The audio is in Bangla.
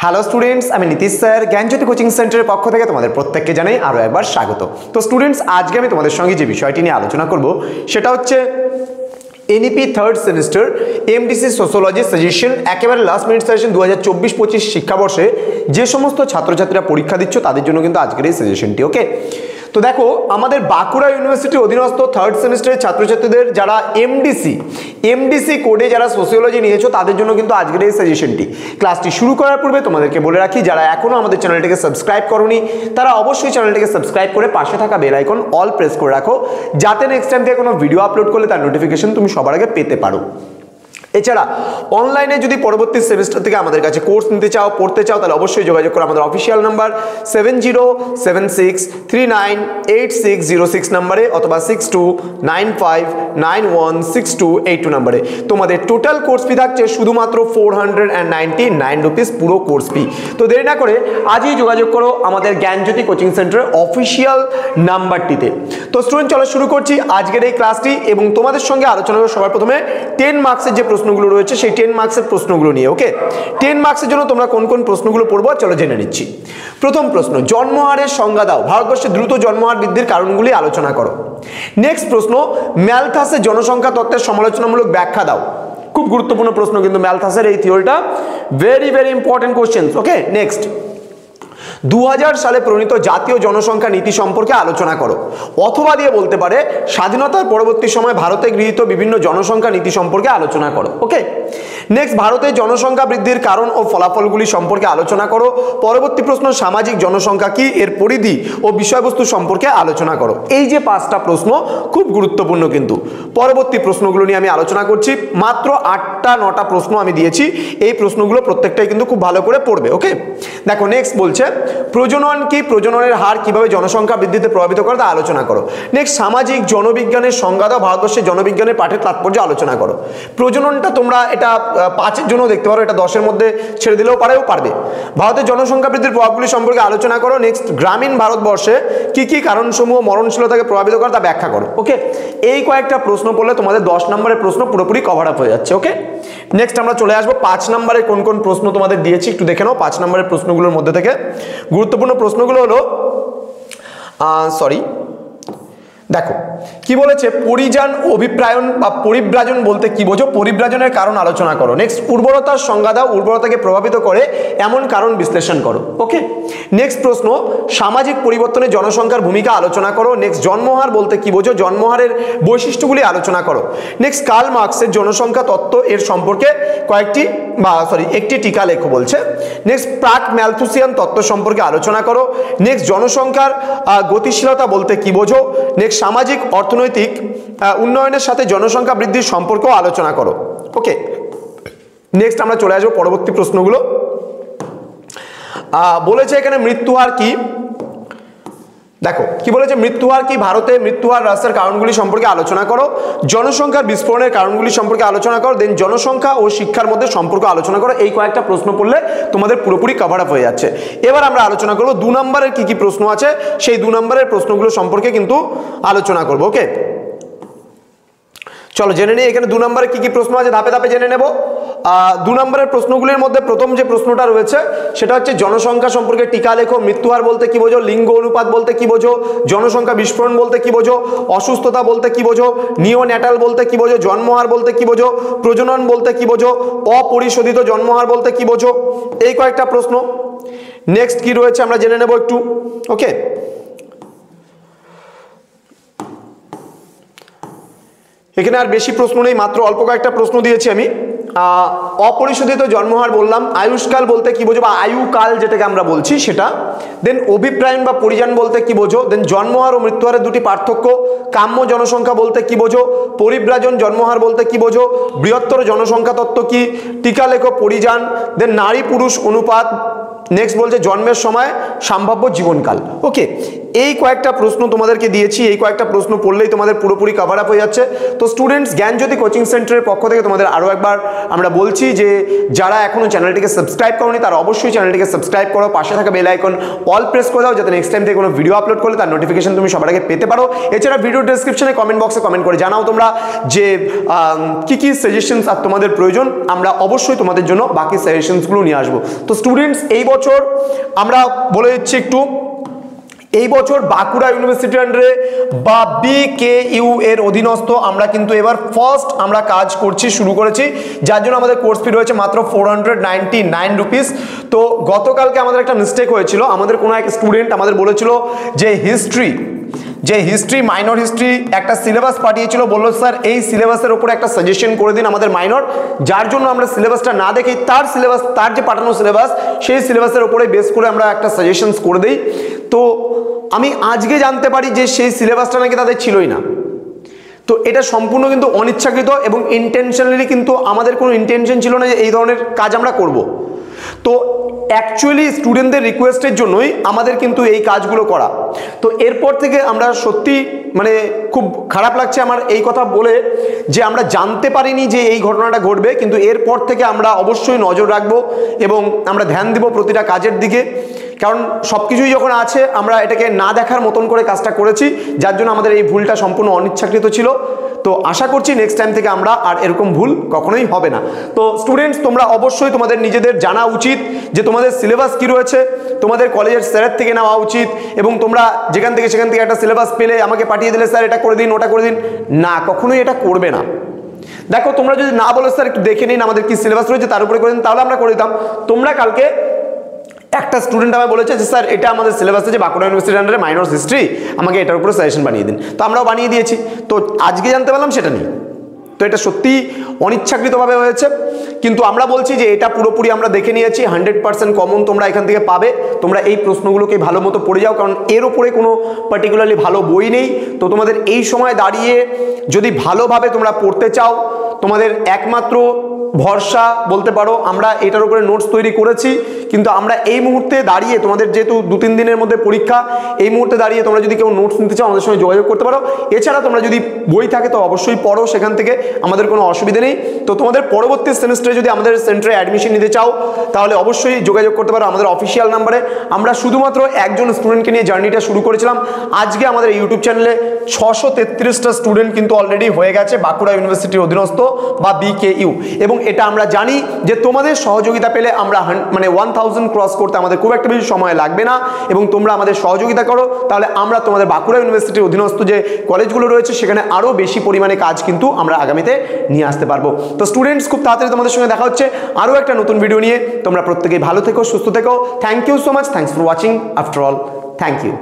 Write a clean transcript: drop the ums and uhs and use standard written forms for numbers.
হ্যালো স্টুডেন্টস, আমি নীতিশ স্যার জ্ঞানজ্যোতি কোচিং সেন্টারের পক্ষ থেকে তোমাদের প্রত্যেককে জানাই আরও একবার স্বাগত। তো স্টুডেন্টস, আজকে আমি তোমাদের সঙ্গে যে বিষয়টি নিয়ে আলোচনা করব সেটা হচ্ছে NEP third semester MDC sociology suggestion একেবারে লাস্ট মিনিট সাজেশন 2024-25 শিক্ষাবর্ষে যে সমস্ত ছাত্রছাত্রীরা পরীক্ষা দিচ্ছ তাদের জন্য কিন্তু আজকের এই সাজেশনটি। ওকে, তো দেখো, আমাদের বাঁকুড়া ইউনিভার্সিটির অধীনস্থ থার্ড সেমিস্টারের ছাত্রছাত্রীদের যারা এমডিসি কোডে যারা সোশিওলজি নিয়েছো তাদের জন্য কিন্তু আজকের এই সাজেশনটি। ক্লাসটি শুরু করার পূর্বে তোমাদেরকে বলে রাখি, যারা এখনও আমাদের চ্যানেলটিকে সাবস্ক্রাইব করোনি তারা অবশ্যই চ্যানেলটিকে সাবস্ক্রাইব করে পাশে থাকা বেল আইকন অল প্রেস করে রাখো, যাতে নেক্সট টাইম থেকে কোনো ভিডিও আপলোড করলে তার নোটিফিকেশন তুমি সবার আগে পেতে পারো। এছাড়া অনলাইনে যদি পরবর্তী সেমিস্টার থেকে আমাদের কাছে কোর্স নিতে চাও, পড়তে চাও, তাহলে অবশ্যই যোগাযোগ করো আমাদের অফিসিয়াল নাম্বার 7076398606 নাম্বারে অথবা 6295916282 নাম্বারে। তোমাদের টোটাল কোর্স ফি থাকছে শুধুমাত্র 499 রুপিস পুরো কোর্স ফি। তো দেরি না করে আজই যোগাযোগ করো আমাদের জ্ঞানজ্যোতি কোচিং সেন্টারের অফিসিয়াল নাম্বারটিতে। তো স্টুডেন্ট, চলো শুরু করছি আজকের এই ক্লাসটি এবং তোমাদের সঙ্গে আলোচনা করব সবার প্রথমে 10 মার্কসের যে প্রশ্নগুলো রয়েছে সেই 10 মার্কসের প্রশ্নগুলো নিয়ে। ওকে, 10 মার্কসের জন্য তোমরা কোন কোন প্রশ্নগুলো পড়বো চলো জেনে নিচ্ছি। প্রথম প্রশ্ন, জন্মহারের সংজ্ঞা দাও, ভারতবর্ষের দ্রুত জন্মহার বৃদ্ধির কারণগুলি আলোচনা করো। নেক্সট প্রশ্ন, ম্যালথাসের জনসংখ্যা তত্ত্বের সমালোচনামূলক ব্যাখ্যা দাও। খুব গুরুত্বপূর্ণ প্রশ্ন কিন্তু ম্যালথাসের এই থিওরিটা, ভেরি ভেরি ইম্পর্টেন্ট কোশ্চেন। ওকে, নেক্সট, 2000 সালে প্রণীত জাতীয় জনসংখ্যা নীতি সম্পর্কে আলোচনা করো, অথবা দিয়ে বলতে পারে স্বাধীনতার পরবর্তী সময় ভারতে গৃহীত বিভিন্ন জনসংখ্যা নীতি সম্পর্কে আলোচনা করো। ওকে, নেক্সট, ভারতের জনসংখ্যা বৃদ্ধির কারণ ও ফলাফলগুলি সম্পর্কে আলোচনা করো। পরবর্তী প্রশ্ন, সামাজিক জনসংখ্যা কি, এর পরিধি ও বিষয়বস্তু সম্পর্কে আলোচনা করো। এই যে 5টা প্রশ্ন খুব গুরুত্বপূর্ণ, কিন্তু পরবর্তী প্রশ্নগুলো নিয়ে আমি আলোচনা করছি। মাত্র 8টা-9টা প্রশ্ন আমি দিয়েছি, এই প্রশ্নগুলো প্রত্যেকটাই কিন্তু খুব ভালো করে পড়বে। ওকে, দেখো, নেক্সট বলছে প্রজনন কি, প্রজননের হার কিভাবে জনসংখ্যা বৃদ্ধিতে প্রভাবিত করে তা আলোচনা করো। নেক্সট, সামাজিক জনবিজ্ঞানের সংজ্ঞা দাও, ভারতবর্ষের জনবিজ্ঞানের পাঠের তাৎপর্য আলোচনা করো। প্রজননটা তোমরা এটা 5-এর জন্য দেখতে পারো, এটা 10-এর মধ্যে ছেড়ে দিলেও পারবে। ভারতের জনসংখ্যা বৃদ্ধির প্রভাবগুলি সম্পর্কে আলোচনা করো। নেক্সট, গ্রামীণ ভারতবর্ষে কি কি কারণসমূহ মরণশীলতাকে প্রভাবিত করে তা ব্যাখ্যা করো। ওকে, এই কয়েকটা প্রশ্ন পড়লে তোমাদের 10 নম্বরের প্রশ্ন পুরোপুরি কভার আপ হয়ে যাচ্ছে। ওকে, নেক্সট আমরা চলে আসবো 5 নম্বরের কোন কোন প্রশ্ন তোমাদের দিয়েছি একটু দেখে নাও। 5 নম্বরের প্রশ্নগুলোর মধ্যে থেকে গুরুত্বপূর্ণ প্রশ্নগুলো হলো, দেখো কি বলেছে, পরিযান অভিপ্রায়ন বা পরিব্রাজন বলতে কি বোঝো, পরিব্রাজনের কারণ আলোচনা করো। নেক্সট, উর্বরতার সংজ্ঞা দাও, উর্বরতাকে প্রভাবিত করে এমন কারণ বিশ্লেষণ করো। ওকে, নেক্সট প্রশ্ন, সামাজিক পরিবর্তনে জনসংখ্যার ভূমিকা আলোচনা করো। নেক্সট, জন্মহার বলতে কি বোঝো, জন্মহারের বৈশিষ্ট্যগুলি আলোচনা করো। নেক্সট, কার্ল মার্কসের জনসংখ্যা তত্ত্ব এর সম্পর্কে একটি টিকা লেখো বলছে। নেক্সট, প্রাক ম্যালথুসিয়ান তত্ত্ব সম্পর্কে আলোচনা করো। নেক্সট, জনসংখ্যার গতিশীলতা বলতে কি বোঝো। নেক্সট, সামাজিক অর্থনৈতিক উন্নয়নের সাথে জনসংখ্যা বৃদ্ধির সম্পর্ক আলোচনা করো। ওকে, নেক্সট আমরা চলে আসবো পরবর্তী প্রশ্নগুলো। বলেছে এখানে মৃত্যুহার কি, দেখো কি বলেছে, মৃত্যুহার কি, ভারতে মৃত্যুহার হ্রাসের কারণগুলি সম্পর্কে আলোচনা করো। জনসংখ্যার বিস্ফোরণের কারণগুলি সম্পর্কে আলোচনা করো। দেন জনসংখ্যা ও শিক্ষার মধ্যে সম্পর্ক আলোচনা করো। এই কয়েকটা প্রশ্ন পড়লে তোমাদের পুরোপুরি কভার আপ হয়ে যাচ্ছে। এবার আমরা আলোচনা করবো 2 নম্বরের কি কি প্রশ্ন আছে, সেই 2 নম্বরের প্রশ্নগুলো সম্পর্কে কিন্তু আলোচনা করবো। ওকে, চলো জেনে নিই এখানে 2 নম্বরে কি কি প্রশ্ন আছে, ধাপে ধাপে জেনে নেব। 2 নম্বরের প্রশ্নগুলির মধ্যে প্রথম যে প্রশ্নটা রয়েছে সেটা হচ্ছে জনসংখ্যা সম্পর্কে টিকা লেখো। মৃত্যুহার বলতে কি বোঝো, লিঙ্গ অনুপাত বলতে কি বোঝো, জনসংখ্যা বিস্ফোরণ বলতে কি বোঝো, অসুস্থতা বলতে কি বোঝো, নিওন্যাটাল বলতে কি বোঝো, জন্মহার বলতে কি বোঝো, প্রজনন বলতে কি বোঝো, অপরিশোধিত জন্মহার বলতে কি বোঝো। এই কয়েকটা প্রশ্ন। নেক্সট কি রয়েছে আমরা জেনে নেব একটু। ওকে, এখানে আর বেশি প্রশ্ন নেই, মাত্র অল্প কয়েকটা প্রশ্ন দিয়েছি আমি। অপরিশোধিত জন্মহার বললাম, আয়ুষ্কাল বলতে কি বোঝো বা আয়ুকাল যেটাকে আমরা বলছি সেটা। দেন অভিপ্রায়ন বা পরিযান বলতে কি বোঝো। দেন জন্মহার ও মৃত্যুহারের 2টি পার্থক্য। কাম্য জনসংখ্যা বলতে কি বোঝো, পরিব্রাজন জন্মহার বলতে কি বোঝো, বৃহত্তর জনসংখ্যা তত্ত্ব কি, টিকা লেখো পরিযান। দেন নারী পুরুষ অনুপাত নেক্সট বলছে জন্মের সময় সম্ভাব্য জীবনকাল। ওকে, এই কয়েকটা প্রশ্ন তোমাদেরকে দিয়েছি, এই কয়েকটা প্রশ্ন পড়লেই তোমাদের পুরোপুরি কভার আপ হয়ে যাচ্ছে। তো স্টুডেন্টস, জ্ঞানজ্যোতি কোচিং সেন্টারের পক্ষ থেকে তোমাদের আরও একবার আমরা বলছি যে যারা এখনও চ্যানেলটিকে সাবস্ক্রাইব করোনি তারা অবশ্যই চ্যানেলটিকে সাবস্ক্রাইব করো, পাশে থাকা বেল আইকন অল প্রেস করে দাও, যাতে নেক্সট টাইম থেকে কোনো ভিডিও আপলোড করলে তার নোটিফিকেশন তুমি সবার আগে পেতে পারো। এছাড়া ভিডিও ডেসক্রিপশনে কমেন্ট বক্সে কমেন্ট করে জানাও তোমরা যে কি কি সাজেশনস আর তোমাদের প্রয়োজন, আমরা অবশ্যই তোমাদের জন্য বাকি সাজেশনসগুলো নিয়ে আসবো। তো স্টুডেন্টস, এই বছর আমরা বলে দিচ্ছি একটু, এই বছর বাঁকুড়া ইউনিভার্সিটি আন্ডারে বা BKU এর অধীনস্থ আমরা কিন্তু এবার ফার্স্ট আমরা কাজ করছি, শুরু করেছি, যার জন্য আমাদের কোর্স ফি রয়েছে মাত্র 499 রুপিস। তো গতকালকে আমাদের একটা মিস্টেক হয়েছিল, আমাদের কোনো এক স্টুডেন্ট আমাদের বলেছিল যে হিস্ট্রি মাইনর হিস্ট্রি একটা সিলেবাস পাঠিয়েছিল, বললো স্যার এই সিলেবাসের উপরে একটা সাজেশন করে দিন আমাদের মাইনর, যার জন্য আমরা সিলেবাসটা না দেখেই তার যে পাঠানো সিলেবাস সেই সিলেবাসের উপরে বেস করে আমরা একটা সাজেশনস করে দিই। তো আমি আজকে জানতে পারি যে সেই সিলেবাসটা নাকি তাদের ছিলই না। তো এটা সম্পূর্ণ কিন্তু অনিচ্ছাকৃত এবং ইন্টেনশনালি, কিন্তু আমাদের কোনো ইন্টেনশন ছিল না যে এই ধরনের কাজ আমরা করব। তো অ্যাকচুয়ালি স্টুডেন্টদের রিকোয়েস্টের জন্যই আমাদের কিন্তু এই কাজগুলো করা। তো এরপর থেকে আমরা সত্যি মানে খুব খারাপ লাগছে আমার এই কথা বলে যে আমরা জানতে পারিনি যে এই ঘটনাটা ঘটবে, কিন্তু এরপর থেকে আমরা অবশ্যই নজর রাখবো এবং আমরা ধ্যান দেব প্রতিটা কাজের দিকে, কারণ সব কিছুই যখন আছে আমরা এটাকে না দেখার মতন করে কাজটা করেছি, যার জন্য আমাদের এই ভুলটা সম্পূর্ণ অনিচ্ছাকৃত ছিল। তো আশা করছি নেক্সট টাইম থেকে আমরা আর এরকম ভুল কখনোই হবে না। তো স্টুডেন্টস, তোমরা অবশ্যই তোমাদের নিজেদের জানা উচিত যে তোমাদের সিলেবাস কি রয়েছে, তোমাদের কলেজের স্যারের থেকে নেওয়া উচিত, এবং তোমরা যেখান থেকে সেখান থেকে একটা সিলেবাস পেলে আমাকে পাঠিয়ে দিলে স্যার এটা করে দিন ওটা করে দিন, না, কখনোই এটা করবে না। দেখো, তোমরা যদি না বলো স্যার একটু দেখে নিন আমাদের কি সিলেবাস রয়েছে তার উপরে করে দিন, তাহলে আমরা করে দিতাম। তোমরা কালকে একটা স্টুডেন্ট আমায় বলেছে যে স্যার এটা আমাদের সিলেবাস আছে বাঁকুড়া ইউনিভার্সিটি আন্ডারে মাইনর হিস্ট্রি, আমাকে এটার উপরে সাজেশন বানিয়ে দিন। তো আমরাও বানিয়ে দিয়েছি। তো আজকে জানতে পারলাম সেটা নেই। তো এটা সত্যি অনিচ্ছাকৃতভাবে হয়েছে, কিন্তু আমরা বলছি যে এটা পুরোপুরি আমরা দেখে নিয়েছি, 100% কমন তোমরা এখান থেকে পাবে। তোমরা এই প্রশ্নগুলোকে ভালো মতো পড়ে যাও, কারণ এর ওপরে কোনো পার্টিকুলারলি ভালো বই নেই। তো তোমাদের এই সময় দাঁড়িয়ে যদি ভালোভাবে তোমরা পড়তে চাও, তোমাদের একমাত্র ভরসা বলতে পারো আমরা এটার উপরে নোটস তৈরি করেছি, কিন্তু আমরা এই মুহূর্তে দাঁড়িয়ে তোমাদের যেহেতু 2-3 দিনের মধ্যে পরীক্ষা, এই মুহূর্তে দাঁড়িয়ে তোমরা যদি কেউ নোটস নিতে চাও আমাদের সঙ্গে যোগাযোগ করতে পারো। এছাড়া তোমরা যদি বই থাকে তো অবশ্যই পড়ো সেখান থেকে, আমাদের কোনো অসুবিধা নেই। তো তোমাদের পরবর্তী সেমিস্টারে যদি আমাদের সেন্টারে অ্যাডমিশন নিতে চাও তাহলে অবশ্যই যোগাযোগ করতে পারো আমাদের অফিসিয়াল নাম্বারে। আমরা শুধুমাত্র একজন স্টুডেন্টকে নিয়ে জার্নিটা শুরু করেছিলাম, আজকে আমাদের ইউটিউব চ্যানেলে 633টা স্টুডেন্ট কিন্তু অলরেডি হয়ে গেছে বাঁকুড়া ইউনিভার্সিটির অধীনস্থ বা BKU, এবং এটা আমরা জানি যে তোমাদের সহযোগিতা পেলে আমরা 1000 ক্রস করতে আমাদের খুব একটা বেশি সময় লাগবে না, এবং তোমরা আমাদের সহযোগিতা করো তাহলে আমরা তোমাদের বাঁকুড়া ইউনিভার্সিটির অধীনস্থ যে কলেজগুলো রয়েছে সেখানে আরও বেশি পরিমাণে কাজ কিন্তু আমরা আগামীতে নিয়ে আসতে পারবো। তো স্টুডেন্টস, খুব তাড়াতাড়ি তোমাদের সঙ্গে দেখা হচ্ছে আরও একটা নতুন ভিডিও নিয়ে। তোমরা প্রত্যেকেই ভালো থেকো, সুস্থ থেকো। Thank you so much, thanks for watching. After all, thank you.